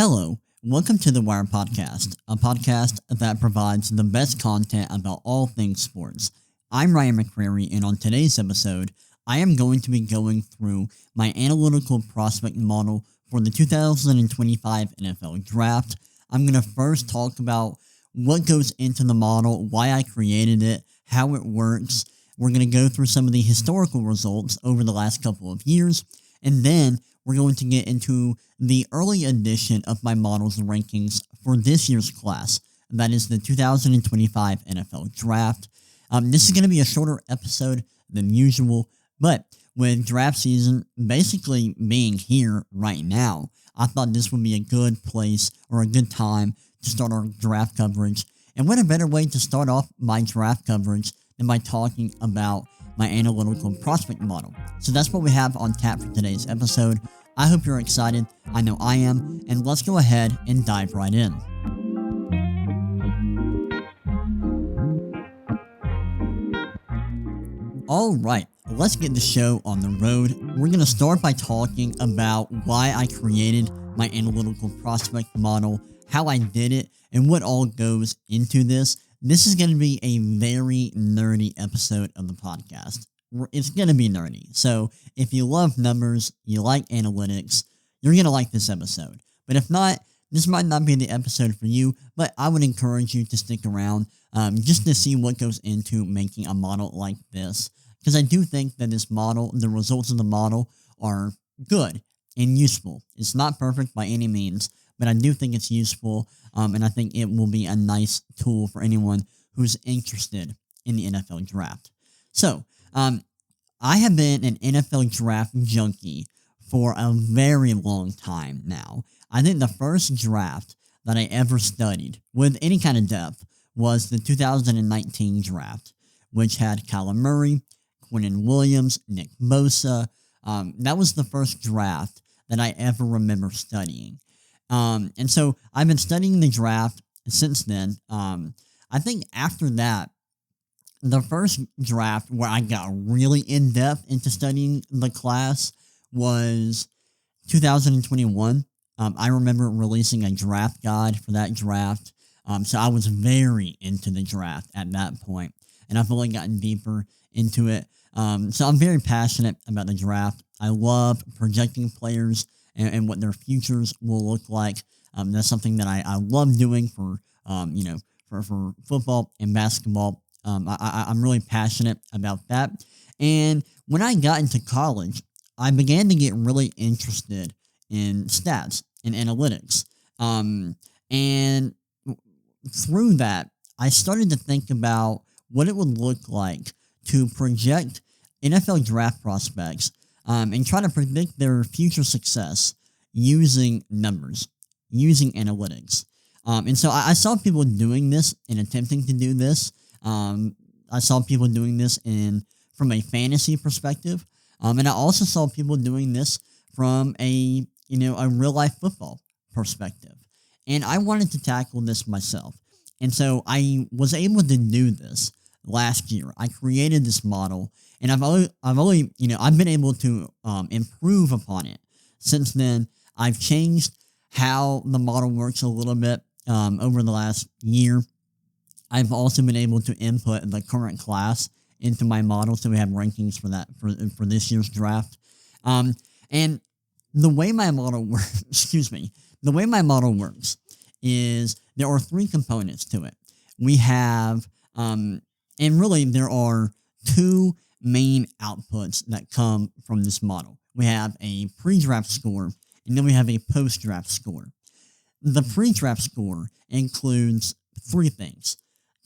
Hello, welcome to the Wire Podcast, a podcast that provides the best content about all things sports. I'm Ryan McCrary, and on today's episode, I am going to be going through my analytical prospect model for the 2025 NFL Draft. I'm going to first talk about what goes into the model, why I created it, how it works. We're going to go through some of the historical results over the last couple of years, and then we're going to get into the early edition of my model's rankings for this year's class. That is the 2025 NFL Draft. This is going to be a shorter episode than usual, but with draft season basically being here right now, I thought this would be a good place or a good time to start our draft coverage. And what a better way to start off my draft coverage than by talking about my analytical prospect model. So that's what we have on tap for today's episode. I hope you're excited. I know I am. And let's go ahead and dive right in. All right, let's get the show on the road. We're going to start by talking about why I created my analytical prospect model, how I did it, and what all goes into this. This is going to be a very nerdy episode of the podcast. It's going to be nerdy. So if you love numbers, you like analytics, you're going to like this episode. But if not, this might not be the episode for you, but I would encourage you to stick around just to see what goes into making a model like this. Because I do think that this model, the results of the model are good and useful. It's not perfect by any means, but I do think it's useful, and I think it will be a nice tool for anyone who's interested in the NFL Draft. So, I have been an NFL Draft junkie for a very long time now. I think the first draft that I ever studied with any kind of depth was the 2019 draft, which had Kyler Murray, Quinnen Williams, Nick Bosa. That was the first draft that I ever remember studying. And so I've been studying the draft since then. I think after that, the first draft where I got really in-depth into studying the class was 2021. I remember releasing a draft guide for that draft. So I was very into the draft at that point, and I've only gotten deeper into it. So I'm very passionate about the draft. I love projecting players and what their futures will look like. That's something that I love doing for football and basketball. I'm really passionate about that. And when I got into college, I began to get really interested in stats and analytics. And through that, I started to think about what it would look like to project NFL draft prospects and try to predict their future success using numbers, using analytics. And so I saw people doing this and attempting to do this. I saw people doing this from a fantasy perspective. And I also saw people doing this from a real life football perspective. And I wanted to tackle this myself. And so I was able to do this last year. I created this model, and I've been able to improve upon it since then. I've changed how the model works a little bit over the last year. I've also been able to input the current class into my model, so we have rankings for that for this year's draft. And the way my model works, the way my model works is there are three components to it. We have, and really there are two main outputs that come from this model. We have a pre-draft score, and then we have a post-draft score. The pre-draft score includes three things.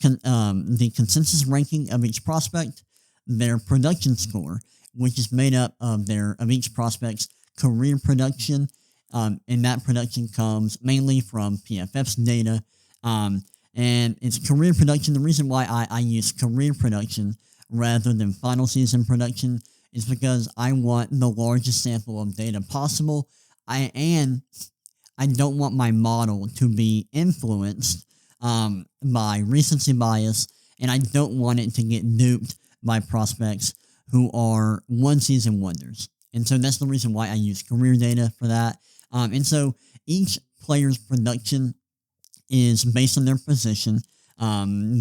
The consensus ranking of each prospect, their production score, which is made up of each prospect's career production, and that production comes mainly from PFF's data, and it's career production. The reason why I use career production rather than final season production is because I want the largest sample of data possible, and I don't want my model to be influenced by recency bias, and I don't want it to get duped by prospects who are one-season wonders. And so that's the reason why I use career data for that. And so each player's production is based on their position,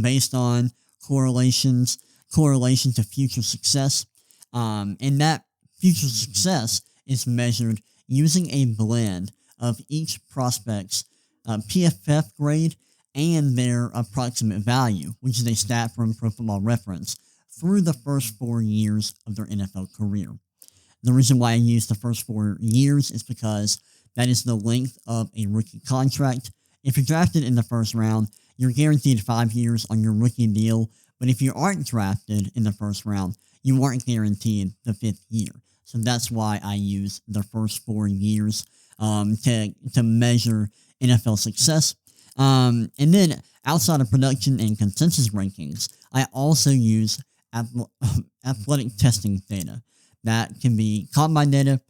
based on correlation to future success, and that future success is measured using a blend of each prospect's PFF grade and their approximate value, which is a stat from Pro Football Reference, through the first 4 years of their NFL career. The reason why I use the first 4 years is because that is the length of a rookie contract. If you're drafted in the first round, you're guaranteed 5 years on your rookie deal, but if you aren't drafted in the first round, you aren't guaranteed the 5th year. So that's why I use the first 4 years to measure NFL success. And then outside of production and consensus rankings, I also use athletic testing data. That can be combine data,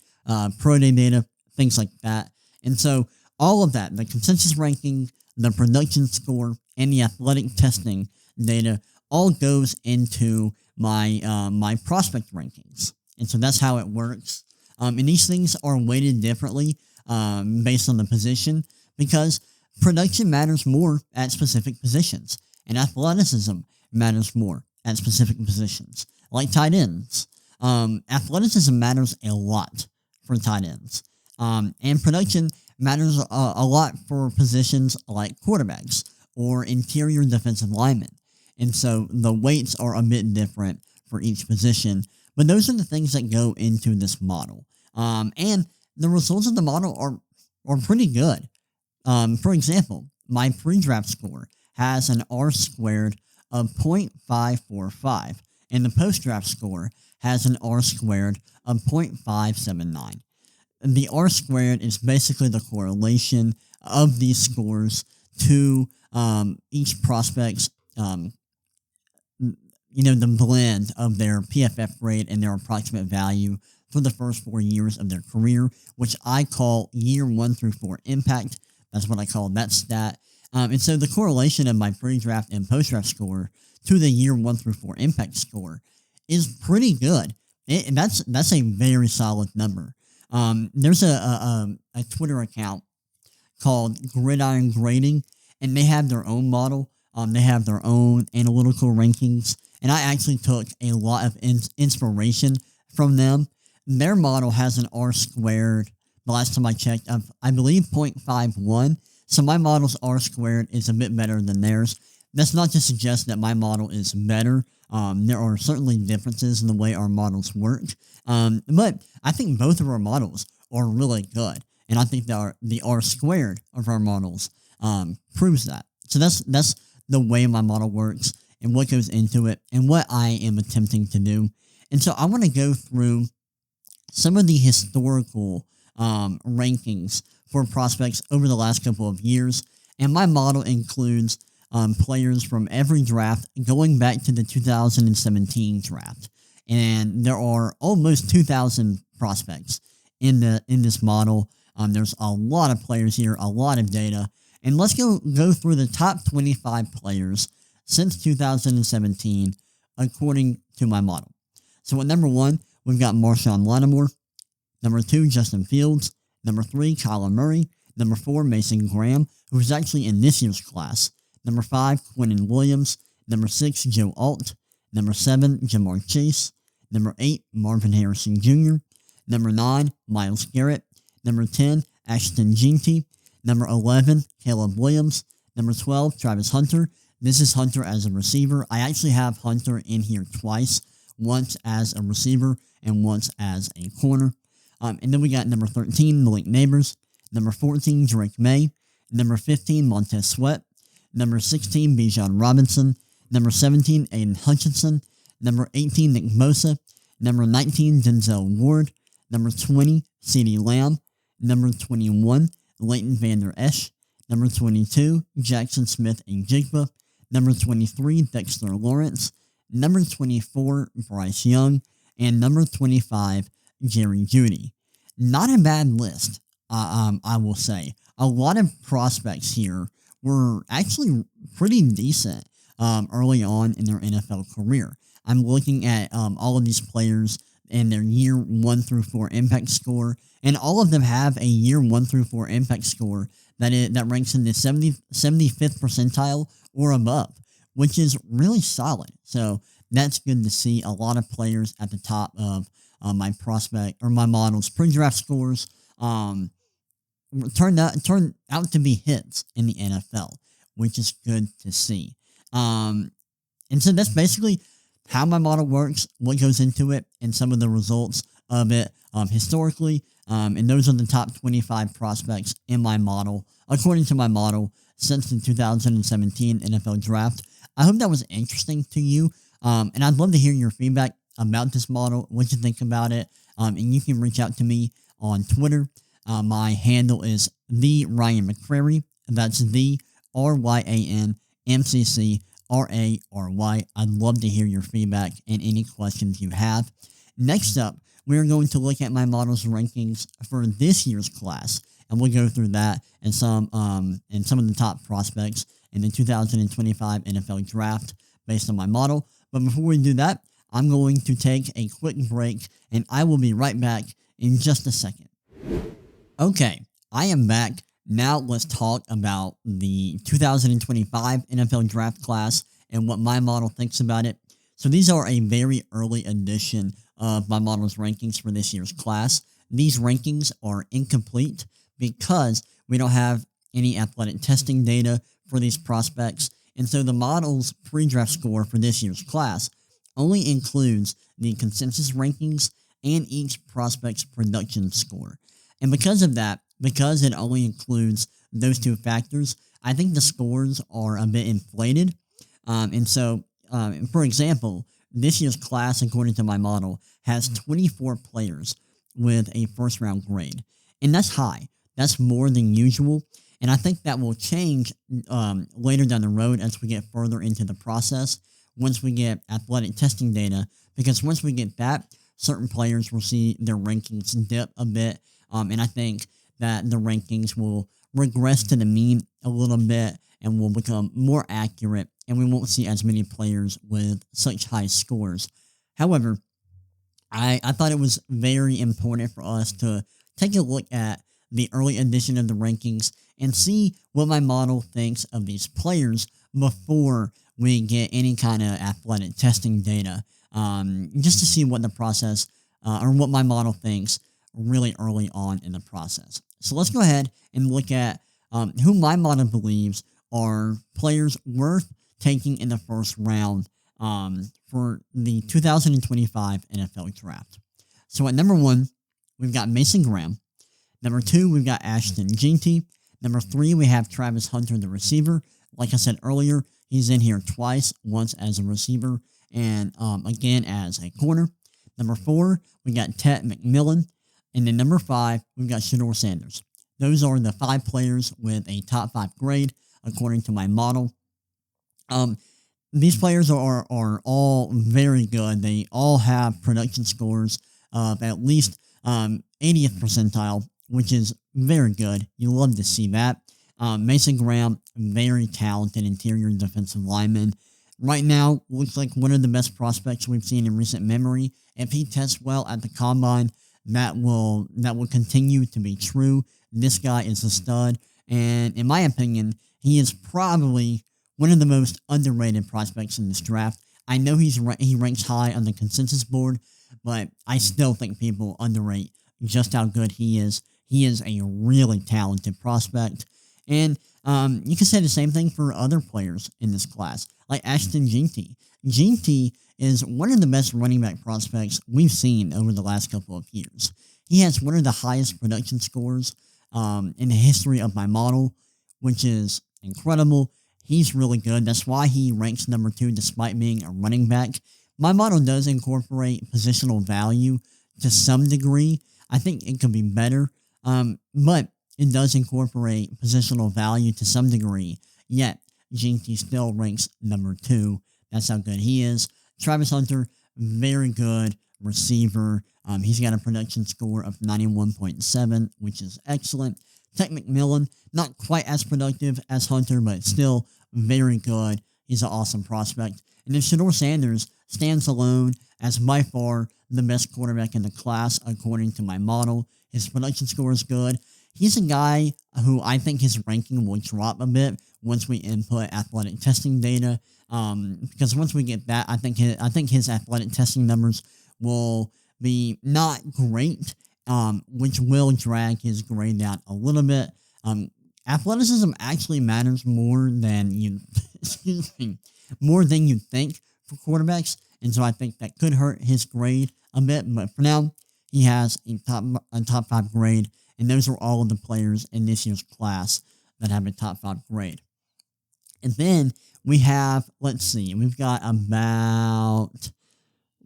pro day data, things like that. And so all of that, the consensus ranking, the production score, and the athletic testing data all goes into my prospect rankings. And so that's how it works. And these things are weighted differently based on the position because production matters more at specific positions, and athleticism matters more at specific positions, like tight ends. Athleticism matters a lot for tight ends, and production matters a lot for positions like quarterbacks or interior defensive linemen. And so the weights are a bit different for each position, but those are the things that go into this model. And the results of the model are pretty good. For example, my pre-draft score has an R squared of 0.545, and the post-draft score has an R squared of 0.579. The R squared is basically the correlation of these scores to each prospect's, the blend of their PFF grade and their approximate value for the first 4 years of their career, which I call year 1 through 4 impact. That's what I call that stat. And so the correlation of my pre-draft and post-draft score to the year 1 through 4 impact score is pretty good. That's a very solid number. There's a Twitter account called Gridiron Grading, and they have their own model. They have their own analytical rankings, and I actually took a lot of inspiration from them. Their model has an R squared, the last time I checked, of, I believe, 0.51. So my model's R squared is a bit better than theirs. That's not to suggest that my model is better. There are certainly differences in the way our models work. But I think both of our models are really good. And I think that the R squared of our models proves that. So that's the way my model works and what goes into it and what I am attempting to do. And so I want to go through some of the historical rankings for prospects over the last couple of years. And my model includes players from every draft going back to the 2017 draft. And there are almost 2,000 prospects in this model. There's a lot of players here, a lot of data. And let's go through the top 25 players since 2017 according to my model. So at number 1, we've got Marshawn Lattimore. Number 2, Justin Fields. Number 3, Kyler Murray. Number 4, Mason Graham, who was actually in this year's class. Number 5, Quinnen Williams. Number 6, Joe Alt. Number 7, Jamar Chase. Number 8, Marvin Harrison Jr. Number 9, Myles Garrett. Number 10, Ashton Jeanty. Number 11, Caleb Williams. Number 12, Travis Hunter. This is Hunter as a receiver. I actually have Hunter in here twice, once as a receiver and once as a corner. And then we got number 13, Malik Neighbors. Number 14, Drake May. Number 15, Montez Sweat. Number 16, Bijan Robinson. Number 17, Aiden Hutchinson. Number 18, Nick Bosa. Number 19, Denzel Ward. Number 20, CeeDee Lamb. Number 21, Leighton Vander Esch. Number 22, Jackson Smith-Njigba. Number 23, Dexter Lawrence. Number 24, Bryce Young. And number 25, Jerry Jeudy. Not a bad list, I will say. A lot of prospects here were actually pretty decent early on in their NFL career. I'm looking at all of these players and their year 1 through 4 impact score. And all of them have a year 1 through 4 impact score that ranks in the 75th percentile or above, which is really solid. So that's good to see. A lot of players at the top of my prospect or my model's pre-draft scores turned out to be hits in the NFL, which is good to see. And so that's basically how my model works, what goes into it, and some of the results of it historically. And those are the top 25 prospects in my model, according to my model, since the 2017 NFL Draft. I hope that was interesting to you, and I'd love to hear your feedback about this model, what you think about it, and you can reach out to me on Twitter. My handle is the Ryan McCrary. That's the RyanMCCRARY. I'd love to hear your feedback and any questions you have. Next up, we're going to look at my model's rankings for this year's class, and we'll go through that and some of the top prospects in the 2025 NFL Draft based on my model. But before we do that, I'm going to take a quick break, and I will be right back in just a second. Okay, I am back. Now let's talk about the 2025 NFL Draft class and what my model thinks about it. So these are a very early edition of my model's rankings for this year's class. These rankings are incomplete because we don't have any athletic testing data for these prospects, and so the model's pre-draft score for this year's class only includes the consensus rankings and each prospect's production score. And because of that, because it only includes those two factors, I think the scores are a bit inflated. And so, for example, this year's class, according to my model, has 24 players with a first-round grade. And that's high. That's more than usual. And I think that will change later down the road as we get further into the process, once we get athletic testing data, because once we get that, certain players will see their rankings dip a bit. And I think that the rankings will regress to the mean a little bit and will become more accurate, and we won't see as many players with such high scores. However, I thought it was very important for us to take a look at the early edition of the rankings and see what my model thinks of these players before we get any kind of athletic testing data, just to see what the process or what my model thinks really early on in the process. So let's go ahead and look at who my model believes are players worth taking in the first round for the 2025 NFL Draft. So at number 1, we've got Mason Graham. Number 2, we've got Ashton Jeanty. Number 3, we have Travis Hunter, the receiver. Like I said earlier, he's in here twice, once as a receiver and again as a corner. Number 4, we got Ted McMillan. And then number 5, we've got Shedeur Sanders. Those are the 5 players with a top 5 grade, according to my model. These players are all very good. They all have production scores of at least 80th percentile, which is very good. You love to see that. Mason Graham, very talented interior defensive lineman. Right now, looks like one of the best prospects we've seen in recent memory. If he tests well at the combine, that will continue to be true. This guy is a stud, and in my opinion, he is probably one of the most underrated prospects in this draft. I know he ranks high on the consensus board, but I still think people underrate just how good he is. He is a really talented prospect, and you can say the same thing for other players in this class, like Ashton Jeanty. Jeanty is one of the best running back prospects we've seen over the last couple of years. He has one of the highest production scores in the history of my model, which is incredible. He's really good. That's why he ranks number 2 despite being a running back. My model does incorporate positional value to some degree. I think it could be better, but it does incorporate positional value to some degree, yet Jeanty still ranks number 2. That's how good he is. Travis Hunter, very good receiver. He's got a production score of 91.7, which is excellent. Ted McMillan, not quite as productive as Hunter, but still very good. He's an awesome prospect. And then Shedeur Sanders stands alone as by far the best quarterback in the class according to my model. His production score is good. He's a guy who I think his ranking will drop a bit once we input athletic testing data. Because once we get that, I think his athletic testing numbers will be not great, which will drag his grade down a little bit. Athleticism actually matters more than you more than you think for quarterbacks, and so I think that could hurt his grade a bit. But for now, he has a top 5 grade, and those are all of the players in this year's class that have a top 5 grade. And then we have, we've got about,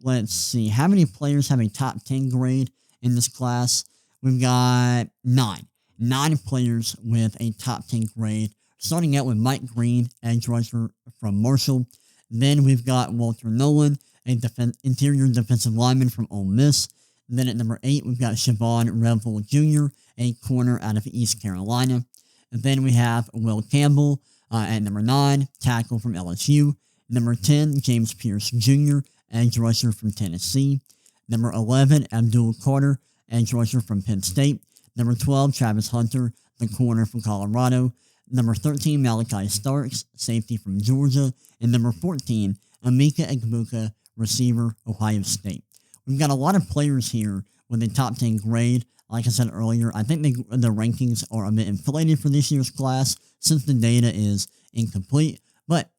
how many players have a top 10 grade in this class? We've got 9. 9 players with a top 10 grade, starting out with Mike Green, edge rusher from Marshall. Then we've got Walter Nolan, interior defensive lineman from Ole Miss. Then at number 8, we've got Siobhan Revel Jr., a corner out of East Carolina. And then we have Will Campbell at number 9, tackle from LSU. Number 10, James Pierce Jr., edge rusher from Tennessee. Number 11, Abdul Carter, edge rusher from Penn State. Number 12, Travis Hunter, the corner from Colorado. Number 13, Malachi Starks, safety from Georgia. And number 14, Emeka Egbuka, receiver, Ohio State. We've got a lot of players here with a top 10 grade. Like I said earlier, I think the rankings are a bit inflated for this year's class since the data is incomplete. But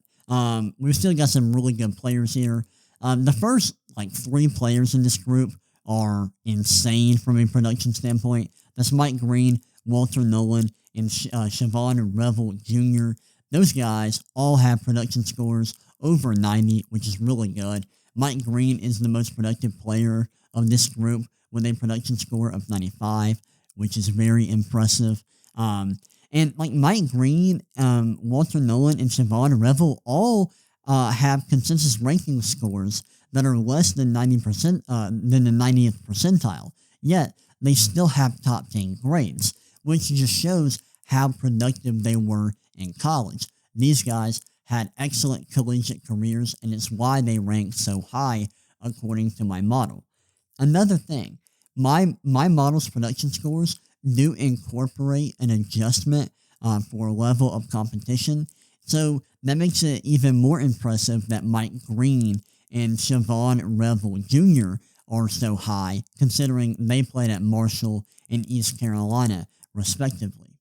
we've still got some really good players here. The first 3 players in this group are insane from a production standpoint. That's Mike Green, Walter Nolan, and Siobhan Revel Jr. Those guys all have production scores over 90, which is really good. Mike Green is the most productive player of this group with a production score of 95, which is very impressive. And Mike Green, Walter Nolan, and Siobhan Revel all have consensus ranking scores that are less than 90%, than the 90th percentile. Yet they still have top 10 grades, which just shows how productive they were in college. These guys had excellent collegiate careers, and it's why they rank so high according to my model. Another thing, my model's production scores do incorporate an adjustment for a level of competition, so that makes it even more impressive that Mike Green and Siobhan Revel Jr. are so high, considering they played at Marshall and East Carolina, respectively.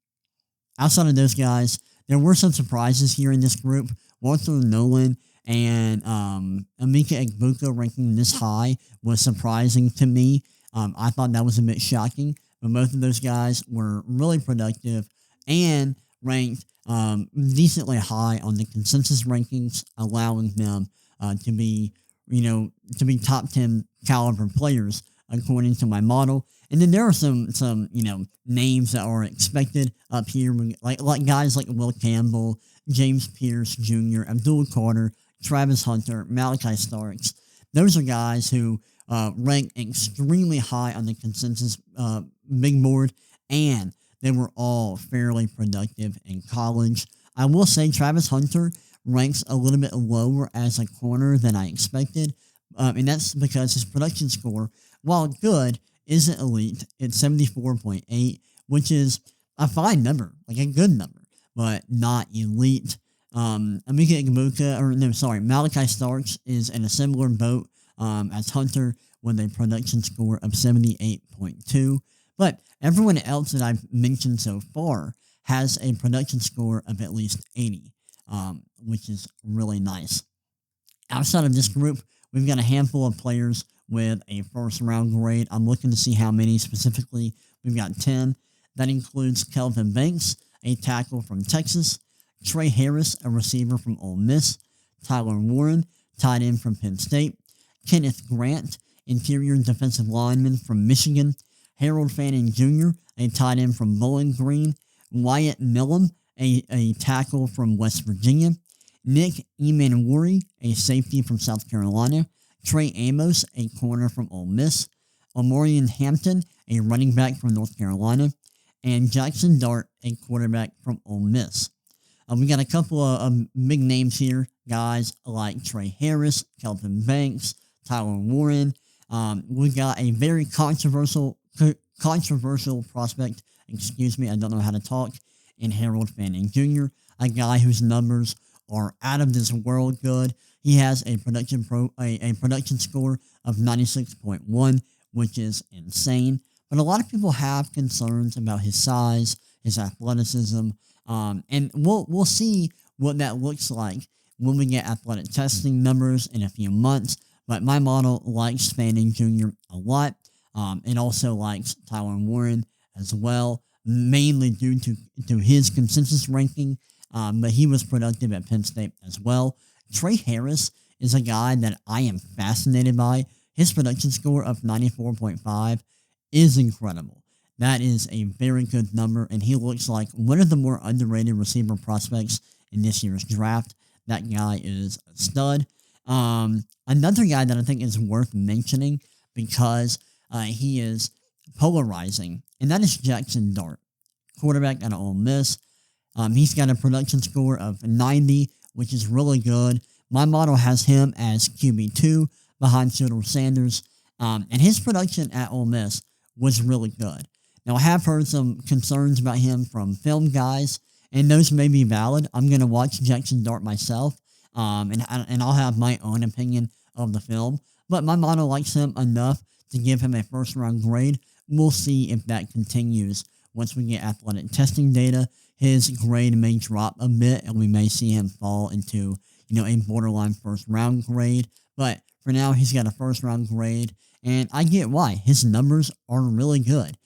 Outside of those guys, there were some surprises here in this group. Walter Nolan and Emeka Egbuka ranking this high was surprising to me. I thought that was a bit shocking, but both of those guys were really productive and ranked decently high on the consensus rankings, allowing them to be top 10 caliber players according to my model. And then there are some names that are expected up here, like guys like Will Campbell, James Pierce Jr., Abdul Carter, Travis Hunter, Malachi Starks. Those are guys who rank extremely high on the consensus big board, and they were all fairly productive in college. I will say Travis Hunter ranks a little bit lower as a corner than I expected, and that's because his production score, while good, isn't elite. It's 74.8, which is a fine number, a good number, but not elite. Emeka Egbuka, Malachi Starks is in a similar boat as Hunter with a production score of 78.2, but everyone else that I've mentioned so far has a production score of at least 80, which is really nice. Outside of this group, we've got a handful of players with a first-round grade. I'm looking to see how many specifically. We've got 10. That includes Kelvin Banks, a tackle from Texas, Trey Harris, a receiver from Ole Miss, Tyler Warren, tight end from Penn State, Kenneth Grant, interior defensive lineman from Michigan, Harold Fanning Jr., a tight end from Bowling Green, Wyatt Millam, a tackle from West Virginia, Nick Emanwuri, a safety from South Carolina, Trey Amos, a corner from Ole Miss, Omarion Hampton, a running back from North Carolina, and Jackson Dart, a quarterback from Ole Miss. We got a couple of big names here, guys like Trey Harris, Kelvin Banks, Tyler Warren. We got a very controversial prospect. Excuse me, I don't know how to talk. In Harold Fanning Jr., a guy whose numbers are out of this world good. He has a production score of 96.1, which is insane. But a lot of people have concerns about his size, his athleticism, and we'll see what that looks like when we get athletic testing numbers in a few months. But my model likes Fanning Jr. a lot. It also likes Tyler Warren as well, mainly due to his consensus ranking. But he was productive at Penn State as well. Trey Harris is a guy that I am fascinated by. His production score of 94.5 is incredible. That is a very good number, and he looks like one of the more underrated receiver prospects in this year's draft. That guy is a stud. Another guy that I think is worth mentioning because he is polarizing, and that is Jackson Dart, quarterback out of Ole Miss. He's got a production score of 90, which is really good. My model has him as QB2 behind Shedeur Sanders, and his production at Ole Miss was really good. Now, I have heard some concerns about him from film guys, and those may be valid. I'm going to watch Jackson Dart myself, and I'll have my own opinion of the film. But my model likes him enough to give him a first-round grade. We'll see if that continues. Once we get athletic testing data, his grade may drop a bit, and we may see him fall into, a borderline first-round grade. But for now, he's got a first-round grade, and I get why. His numbers are really good.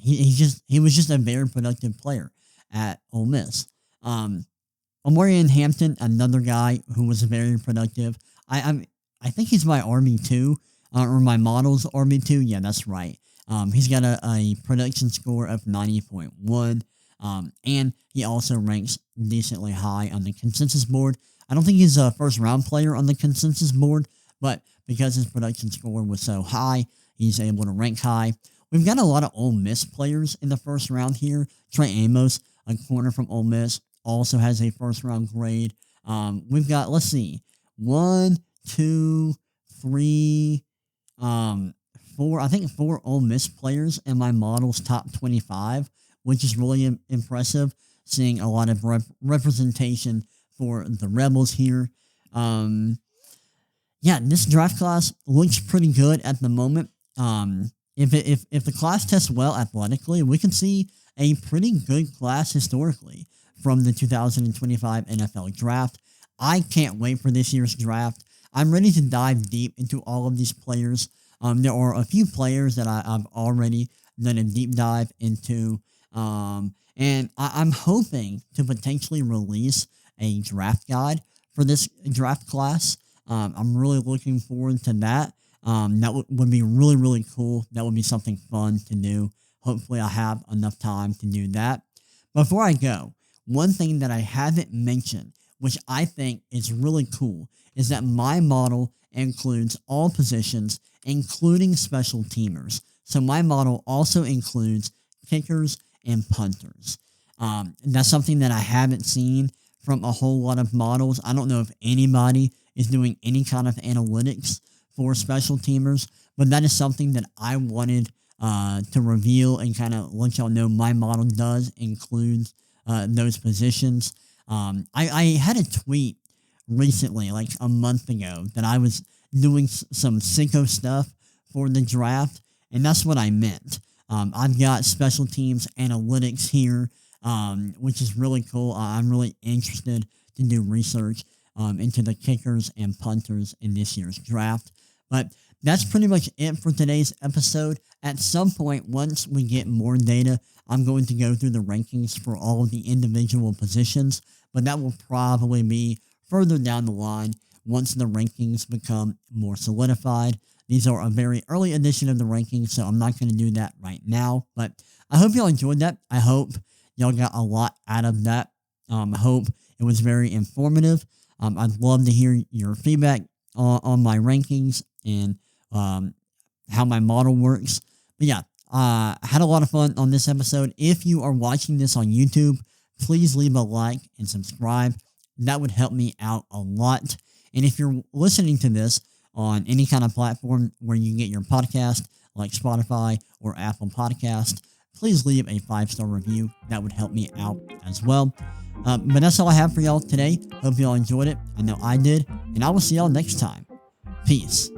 He was just a very productive player at Ole Miss. Omarion Hampton, another guy who was very productive. I think he's my RB2, or my model's RB2. Yeah, that's right. He's got a production score of 90.1, and he also ranks decently high on the consensus board. I don't think he's a first-round player on the consensus board, but because his production score was so high, he's able to rank high. We've got a lot of Ole Miss players in the first round here. Trey Amos, a corner from Ole Miss, also has a first-round grade. We've got, let's see, 1, 2, 3, 4, I think 4 Ole Miss players in my model's top 25, which is really impressive, seeing a lot of representation for the Rebels here. Yeah, this draft class looks pretty good at the moment. If the class tests well athletically, we can see a pretty good class historically from the 2025 NFL draft. I can't wait for this year's draft. I'm ready to dive deep into all of these players. There are a few players that I've already done a deep dive into, and I'm hoping to potentially release a draft guide for this draft class. I'm really looking forward to that. That would be really, really cool. That would be something fun to do. Hopefully I have enough time to do that. Before I go, one thing that I haven't mentioned, which I think is really cool, is that my model includes all positions, including special teamers. So my model also includes kickers and punters. That's something that I haven't seen from a whole lot of models. I don't know if anybody is doing any kind of analytics for special teamers, but that is something that I wanted to reveal and kind of let y'all know my model does include those positions. I had a tweet recently, like a month ago, that I was doing some sicko stuff for the draft, and that's what I meant. I've got special teams analytics here, which is really cool. I'm really interested to do research into the kickers and punters in this year's draft. But that's pretty much it for today's episode. At some point, once we get more data, I'm going to go through the rankings for all of the individual positions, but that will probably be further down the line once the rankings become more solidified. These are a very early edition of the rankings, so I'm not going to do that right now, but I hope y'all enjoyed that. I hope y'all got a lot out of that. I hope it was very informative. I'd love to hear your feedback on my rankings and how my model works. But yeah, I had a lot of fun on this episode. If you are watching this on YouTube, please leave a like and subscribe. That would help me out a lot. And if you're listening to this on any kind of platform where you get your podcast, like Spotify or Apple Podcast, please leave a 5-star review. That would help me out as well. But that's all I have for y'all today. Hope y'all enjoyed it. I know I did. And I will see y'all next time. Peace.